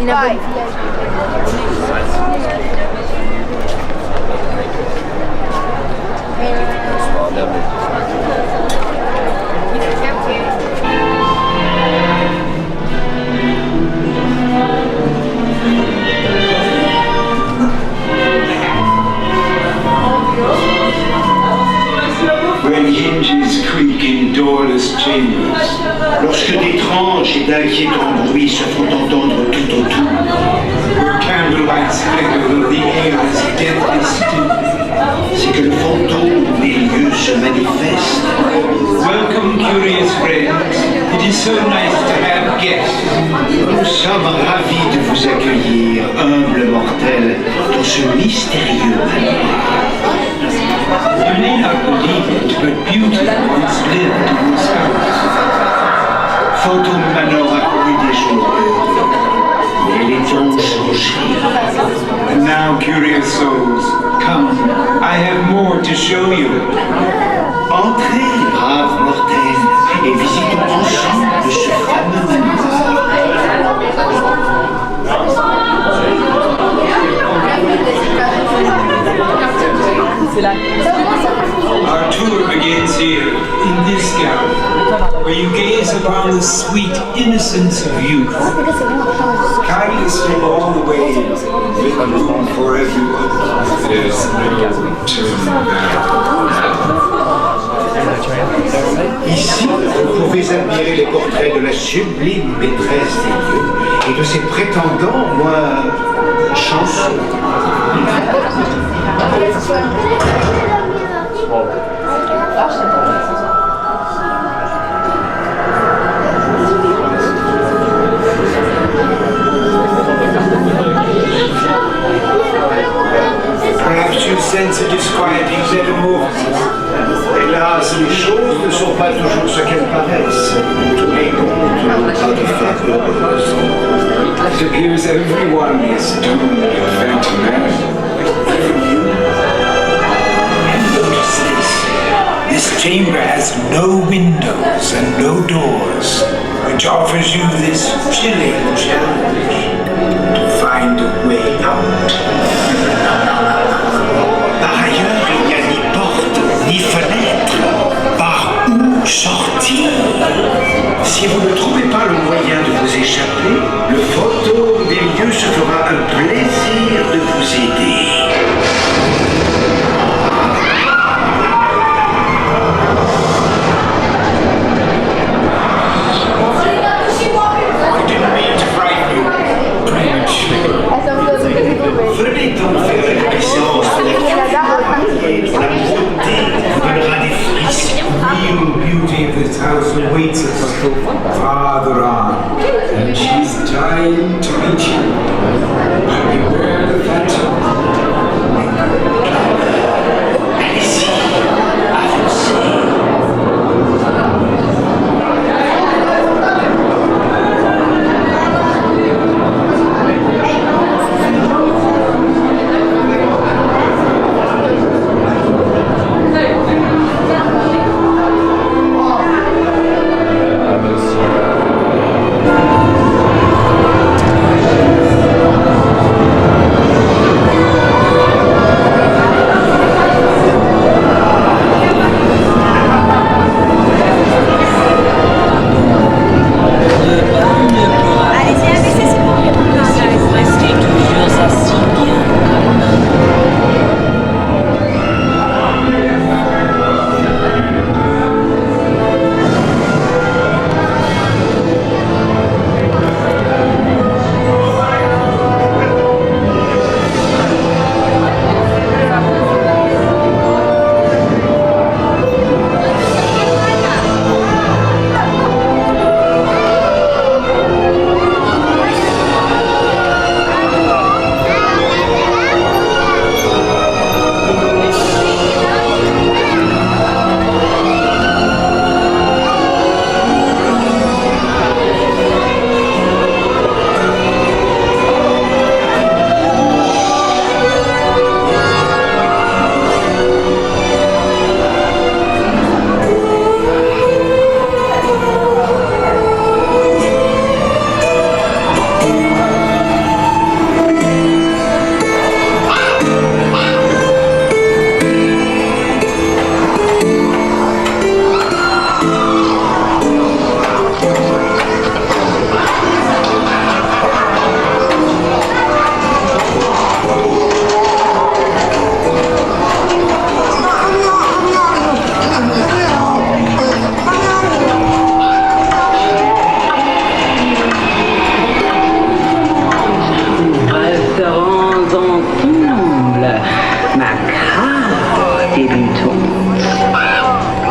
bonne When hinges creak in doorless chambers, lorsque d'étranges et d'inquiétants bruits se font entendre tout autour, where candlelight flicker though the air is deathly still, c'est que le fantôme des lieux se manifeste. Welcome, curious friends. It is so nice to have guests. Nous sommes ravis de vous accueillir, humbles mortels, dans ce mystérieux manoir. You may not believe it, but beauty once lived in this house. Phantom Manor a connu des jours heureux, mais les temps changent. And now, curious souls, come, I have more to show you. Entrez, braves mortels, et visitons ensemble ce fameux manoir. Our tour begins here, in this gallery, where you gaze upon the sweet innocence of youth. Kindness from all the ways, with room for everyone. There's no turning back. Ici, vous pouvez admirer les portraits de la sublime maîtresse des lieux et de ses prétendants, moins chanceux. Perhaps you sense a disquieting metamorphosis. Hélas, les choses ne sont pas toujours ce qu'elles paraissent. Tous les contes n'ont pas de fin heureuse. It appears everyone is doomed at Phantom Manor. This chamber has no windows and no doors, which offers you this chilling challenge to find a way out. Par ailleurs, il n'y a ni porte, ni fenêtre. Par où sortir? Si vous ne trouvez pas le moyen de vous échapper, le fantôme des lieux se fera un plaisir de vous aider. Venez donc faire la connaissance de la beauté donnera des frissons. Real beauty of this house awaits us farther on, and she's dying to meet you. Beware the phantom. Allez-y, avancez. Monsieur.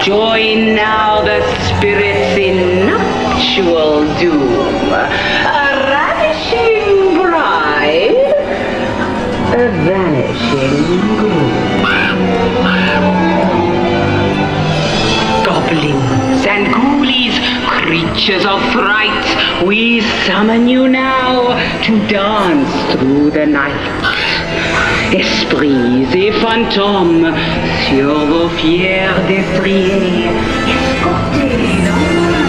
Join now the spirits in nuptial doom. A ravishing bride, a vanishing groom. Goblins and ghoulies, creatures of fright, we summon you now to dance through the night. Esprits et fantômes, sur vos fiers destriers, escortés dans la